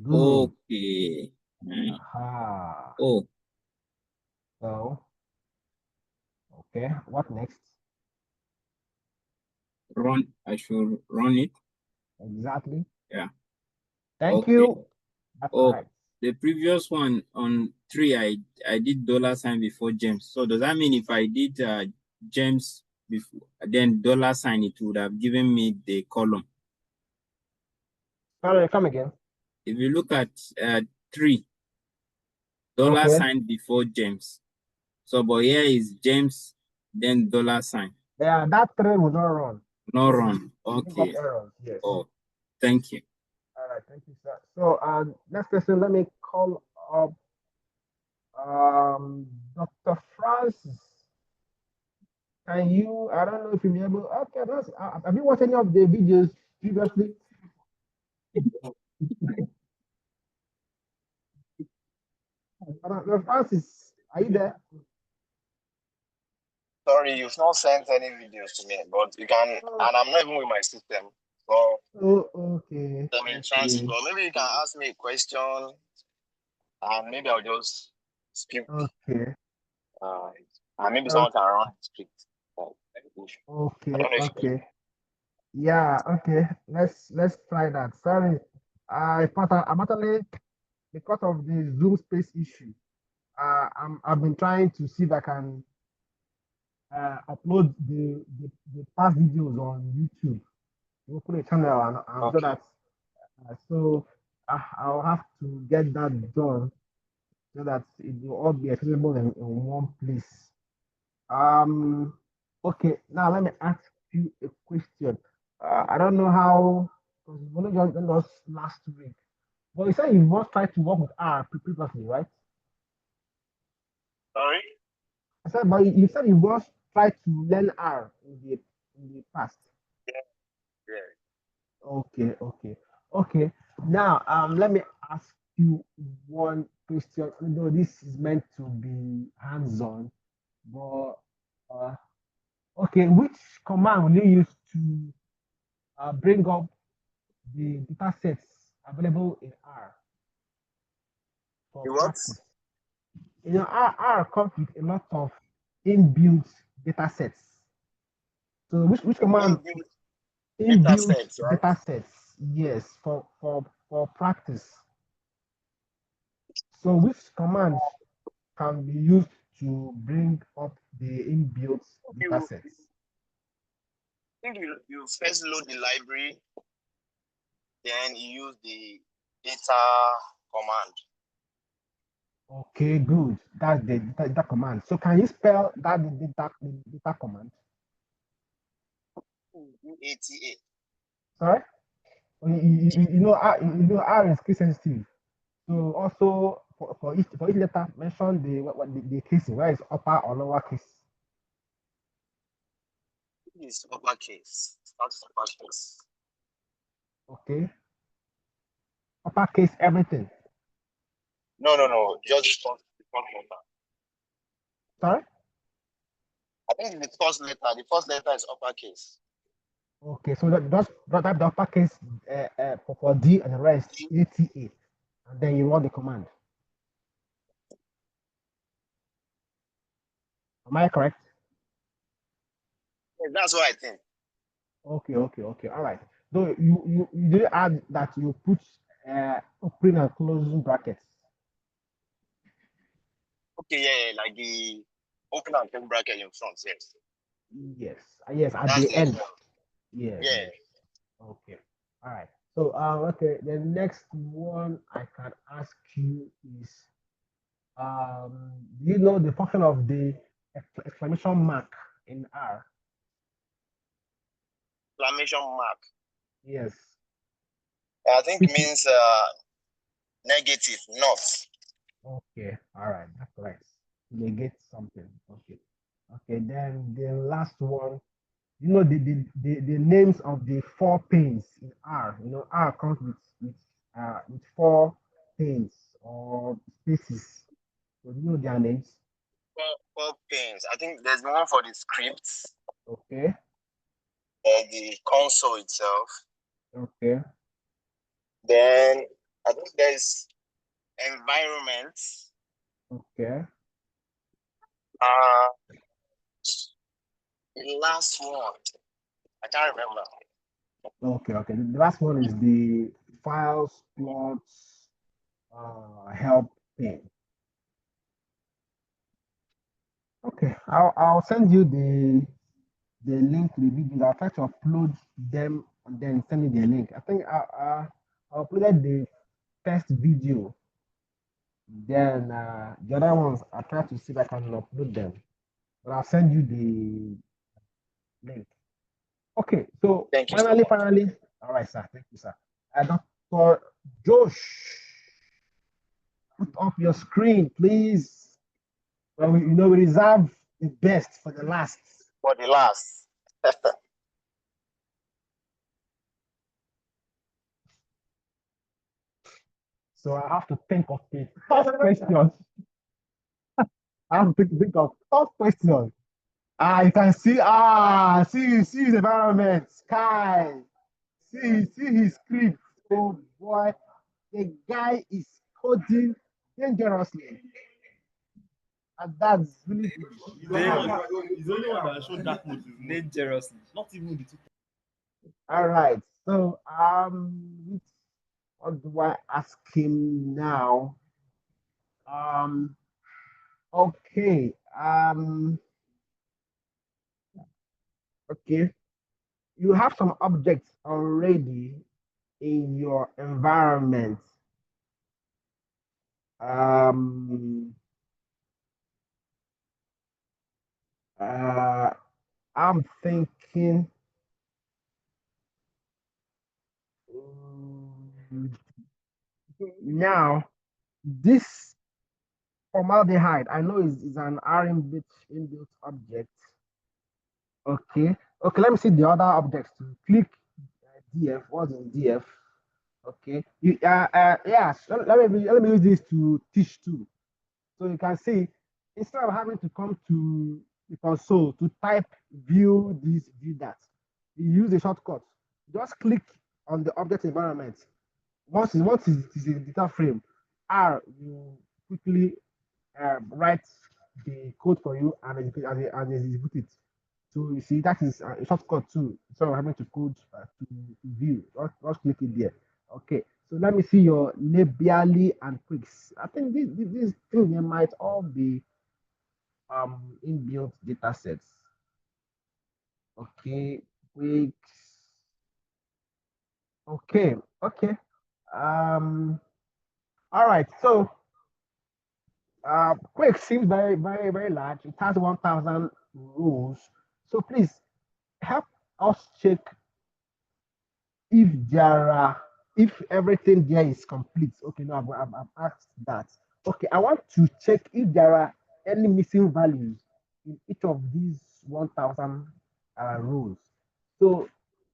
good. Okay. Aha. Oh, So okay. What next? run. I should run it. Exactly. Yeah. Thank Okay. you. That's Oh, right. the previous one on 3, I did dollar sign before James. So does that mean if I did James before then dollar sign, it would have given me the column? Sorry, come again. If you look at 3, dollar Okay. sign before James. So, but here is James, then dollar sign. Yeah, that train will not run. No run. Bring up Okay. errors. Yes. Oh, thank you. All right. Thank you, sir. So, next question. Let me call up Dr. Francis. Can you? I don't know if you'll be able. Okay, have you watched any of the videos previously? Dr. Francis, are you there? Sorry, you've not sent any videos to me, but you can, and I'm not even with my system. So Oh, okay. I'm in transit, but maybe you can ask me a question, and maybe I'll just speak. Okay. And maybe someone can run the script. I Okay. don't know if Okay. Yeah. Okay. Let's try that. Sorry. I'm actually because of the Zoom space issue. I've been trying to see if I can upload the past videos on YouTube. You open a channel and do that. So I'll have to get that done so that it will all be accessible in one place. Okay, now let me ask you a question. I don't know how, because you only joined us last week, but you said you once tried to work with R previously, right? Sorry? I said, but you said you once tried to learn R in the past. Yeah. Okay, okay, okay. Now, let me ask you one question. Although this is meant to be hands-on, but okay, which command will you use to bring up the data sets available in R for You what? practice? You know, R comes with a lot of inbuilt data sets. So which command Inbuilt data inbuilt sets, right? data sets? Yes, for practice. So which command can be used to bring up the inbuilt data You sets? think you first load the library, then you use the data command. Okay, good. That's the data command. So can you spell that the data command? UATA. Sorry? You know, R is case sensitive. So also for each letter, mention what the casing, where is upper or lower case. Is uppercase. That's uppercase. Okay. Upper case everything. No. Just the first letter. Sorry? I think the first letter. The first letter is uppercase. Okay, so just type the upper case for D and the rest ATA. And then you run the command. Am I correct? Yeah, that's what I think. Okay. All right. So you did add that you put opening and closing brackets. Okay, yeah, like the open and close bracket in front. Yes. Yes, at That's the the end. example. Yes. Yeah. Okay. All right. So okay, the next one I can ask you is do you know the function of the exclamation mark in R? Exclamation mark. Yes. I think it means negative, not. Okay. All right. That's correct. Negate something. Okay. Okay. Then the last one. You know the names of the four panes in R. You know R comes with four panes or spaces. So do you know their names? Four panes. I think there's one for the scripts, Okay. the console itself. Okay. Then I think there's environment. Okay. The last one. I can't remember. Okay. The last one is the files plots help pane. Okay. I'll send you the link to the videos. I'll try to upload them and then send you the link. I think I uploaded the first video. Then the other ones, I try to see if I can upload them. But I'll send you the link. Okay, so Thank you so much. finally, all right, sir. Thank you, sir. Dr. Josh, put up your screen, please. Well, we reserve the best for the last. For the last. So I have to think of the tough questions. I have to think of tough questions. You can see his environment, sky. See his script. Oh boy, the guy is coding dangerously. And that's really good. He's only one that showed that motive. Dangerously. Not even the two. All right. So what do I ask him now? Okay. Okay, you have some objects already in your environment. Um, I'm thinking mm, now this formaldehyde. I know is an R inbuilt object. Okay, okay. Let me see the other objects. Click DF. What's in DF? Okay. Yes. Let me use this to teach too. So you can see, instead of having to come to the console to type view this, view that, you use a shortcut. Just click on the object environment. Once it's in the data frame, R will quickly write the code for you and execute it. So you see that is a shortcut too. Instead of having to code to view, just click it there. Okay. So let me see your labially and quicks. I think these things they might all be inbuilt data sets. Okay, quicks. Okay, okay. All right. So quick seems very large. It has 1,000 rows. So please help us check if there are if everything there is complete. Okay, no, I've asked that. Okay, I want to check if there are any missing values in each of these 1,000 rows. So,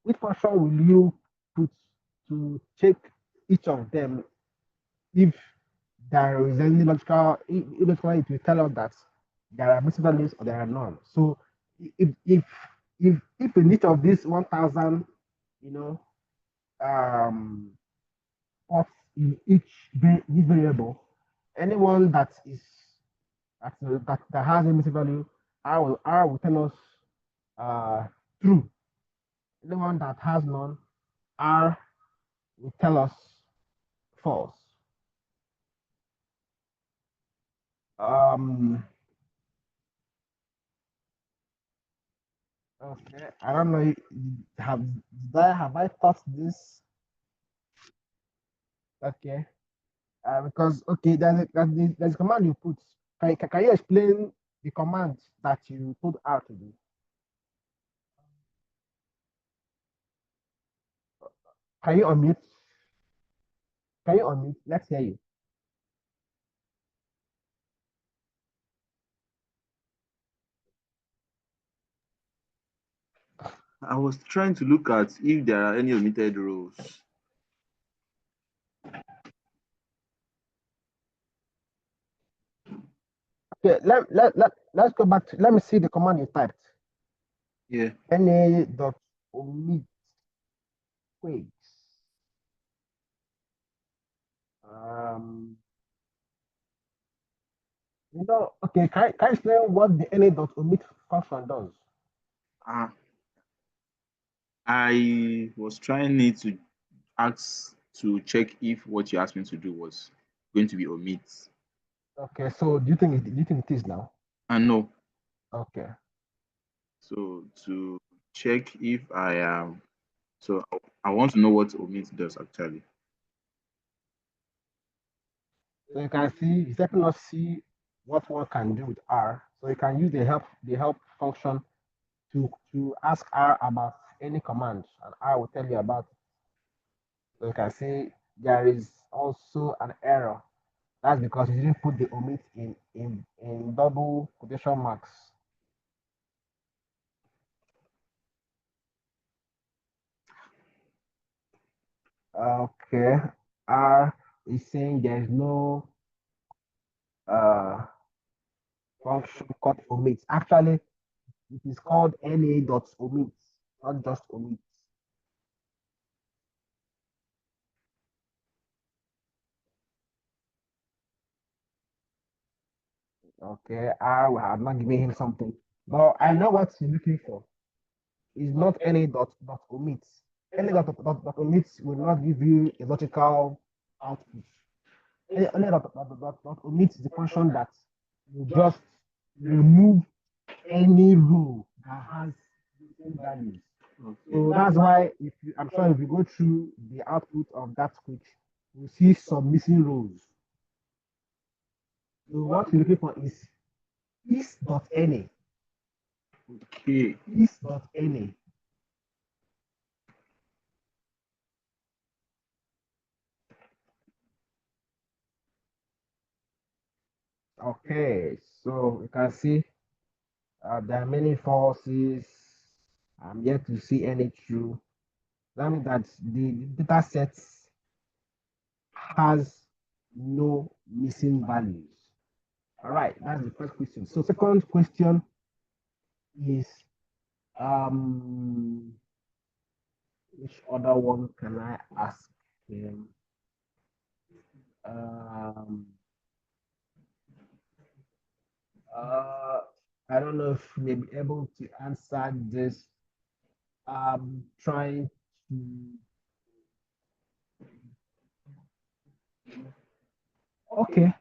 which function will you put to check each of them if there is any logical, eventually it will tell us that there are missing values or there are none. So, if in each of these 1,000, you know, um, of in each variable, anyone that has a missing value, R will tell us true. Anyone that has none, R will tell us false. Um, okay, I don't know. Have I taught this? Okay, because okay, there's a command you put. Can you explain the command that you put R to do? Can you unmute? Can you unmute? Let's hear you. I was trying to look at if there are any omitted rows. Okay, let's go back to, let me see the command you typed. Yeah. na.omit quakes. Okay, can you explain what the na.omit function does? I was trying it to ask to check if what you asked me to do was going to be omit. Okay, so do you think it is now? And no. Okay. So to check if I am, so I want to know what omit does actually. So you can see it's helping us see what one can do with R. So you can use the help function to ask R about any command, and R will tell you about it. So you can see there is also an error. That's because you didn't put the omit in double quotation marks. Okay. R is saying there is no function called omit. Actually, it is called na.omit, not just omit. Okay, I will have not given him something. But I know what he's looking for. It's not any dot omit. Any dot omit will not give you a logical output. Any dot omit is the function that will just remove any row that has missing values. Okay. So that's why I'm sure if you go through the output of that switch, you see some missing rows. So what you're looking for is is.na. Okay. Is.na. Okay, so you can see there are many falses. I'm yet to see any true. That means that the data set has no missing values. All right, that's the first question. So second question is which other one can I ask him? Um, I don't know if you may be able to answer this. Trying to. Okay.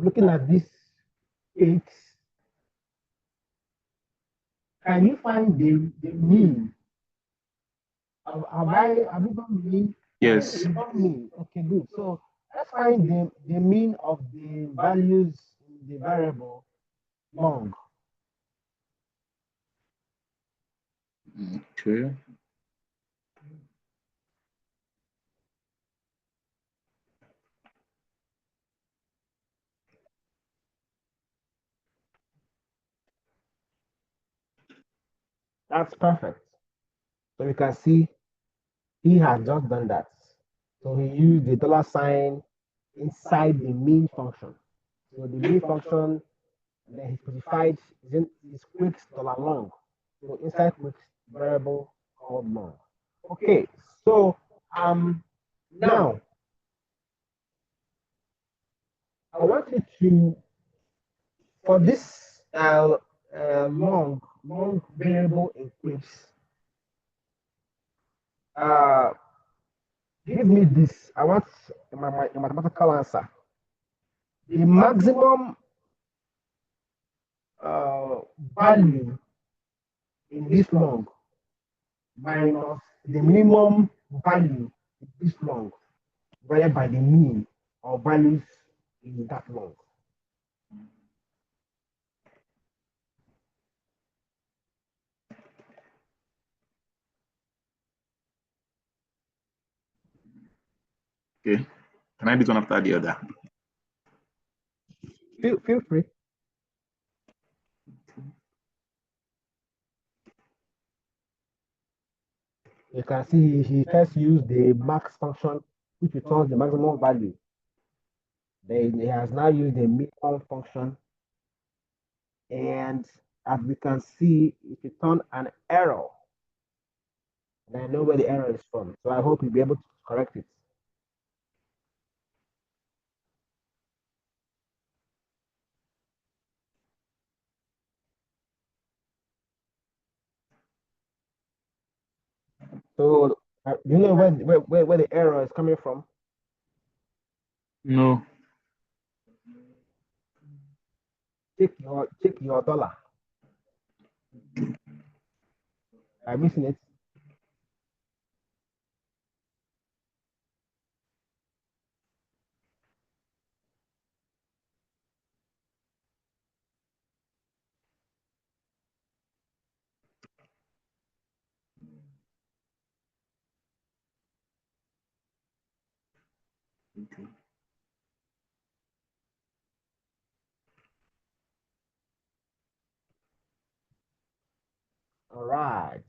Looking at this page, can you find the mean? Have you done mean? Yes. You done mean. Okay, good. So let's find the mean of the values in the variable long. Okay. That's perfect. So you can see he has just done that. So he used the dollar sign inside the mean function. So the mean function then he specified is quicks dollar long. So inside quicks variable called long. Okay, so now I want you to for this long variable in quicks uh give me this. I want a mathematical answer. The maximum value in this long minus the minimum value in this long divided by the mean or values in that long. Okay. Can I do one after the other? Feel free. You can see he first used the max function, which returns the maximum value. Then he has now used the minimum function, and as we can see, it returned an error. And I know where the error is from, so I hope you'll be able to correct it. So, do you know where the error is coming from? No. Check your dollar. I'm missing it. Okay. All right.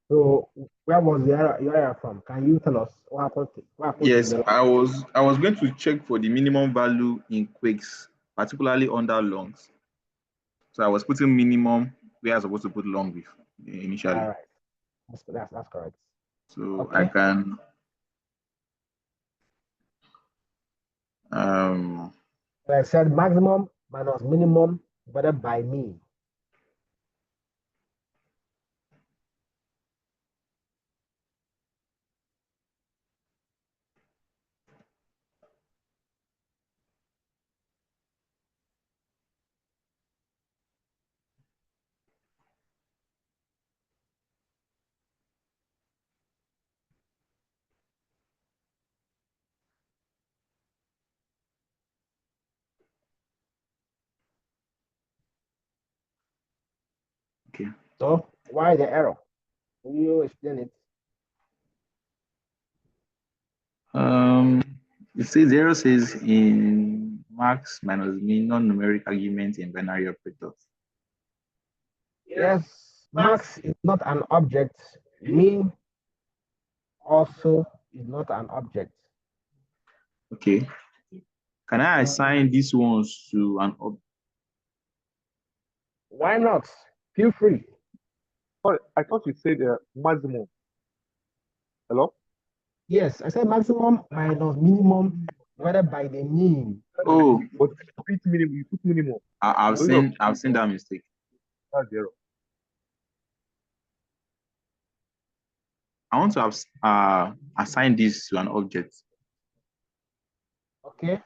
So, where was your error from? Can you tell us what happened? Yes, To the I was going to check for the minimum value in quakes, particularly under longs. So I was putting minimum where I was supposed to put long with initially. All right. That's correct. So Okay. I can So I said maximum minus minimum divided by mean. So why the error? Will you explain it? It says zero says in max minus min non-numeric argument in binary operators. Yes, max is not an object. Min also is not an object. Okay. Can I assign these ones to an object? Why not? Feel free. Sorry, I thought you said maximum. Hello? Yes, I said maximum minus minimum divided by the mean. Oh, But you put minimum. You put minimum. I've seen that mistake. That's zero. I want to assign this to an object. Okay.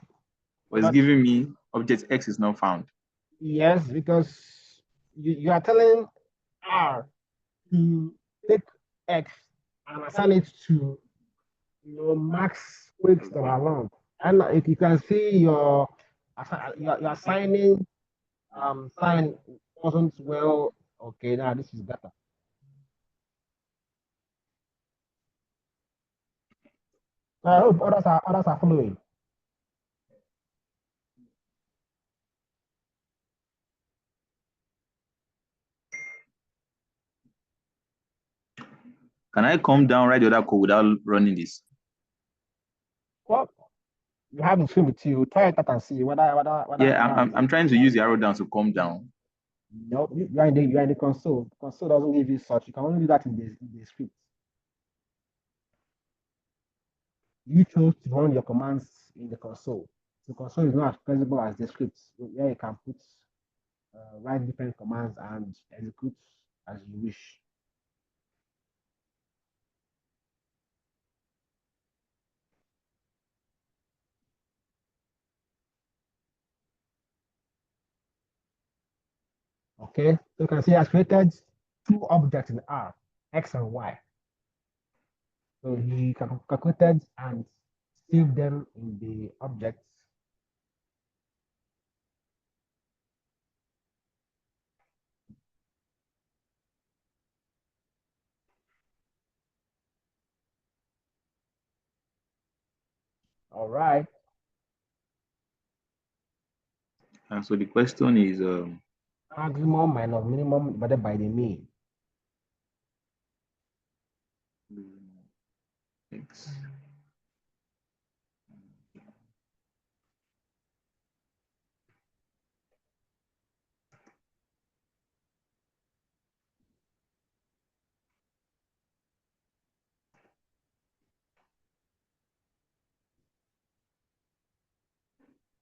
But it's giving me object X is not found. Yes, because you are telling R to take X and assign it to max weeks that are long. And if you can see your assigning sign wasn't well. Okay, now this is better. So I hope others are following. Can I come down, write the other code without running this? Well, you have the screen with you. Try it out and see whether. Yeah, I'm trying to use the arrow down to come down. No, you are in the console. The console doesn't give you such. You can only do that in the script. You chose to run your commands in the console. The console is not as flexible as the script, where you can put write different commands and execute as you wish. Okay, so you can see I created two objects in R, X and Y. So he calculated and saved them in the objects. All right. And so the question is maximum minus minimum divided by the mean. X.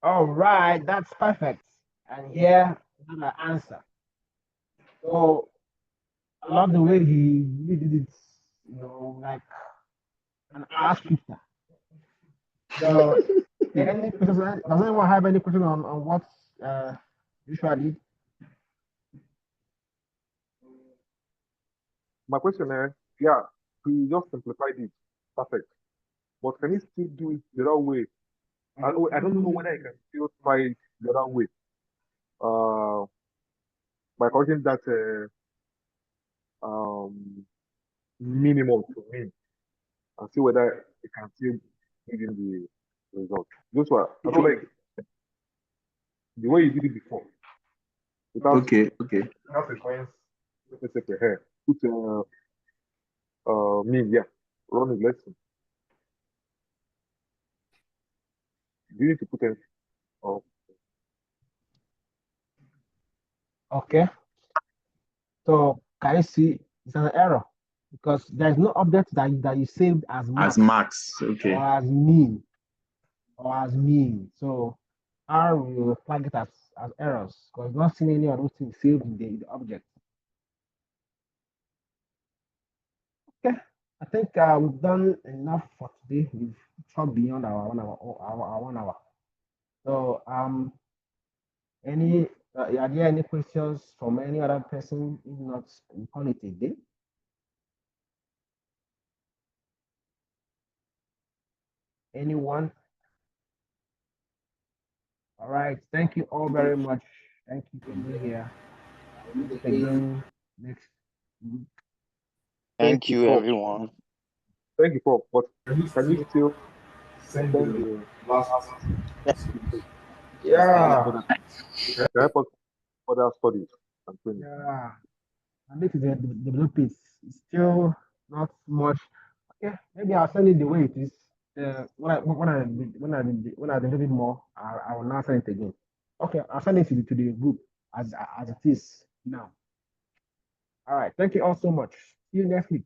All right, that's perfect. And here is the answer. So I love the way he did it, like an art scripter. So any questions? Does anyone have any question on what usually? My question is, yeah, he just simplified it. Perfect. But can he still do it the other way? I don't know whether I can still try it the other way. By causing that minimum to mean and see whether it can still give him the result. Those were I feel like the way you did it before. Without Okay. without sequence, let's say per hair. Put mean, yeah. Run his lesson. You need to put it Okay. So can you see it's an error because there's no object that you saved as max. Okay. Or as mean. So R will flag it as errors because not seeing any of those things saved in the object. Okay, I think we've done enough for today. We've talked beyond our 1 hour. So are there any questions from any other person? If not, we call it a day. Anyone? All right. Thank you all very much. Thank you for being here. We'll meet again next. Thank you, Prof. everyone. Thank you, Prof. But can you still send the last Yeah, to help us further studies and training? yeah. I need to develop it. It's still not much. Okay, maybe I'll send it the way it is. When I develop it more, I will now send it again. Okay, I'll send it to the group as it is now. All right. Thank you all so much. See you next week.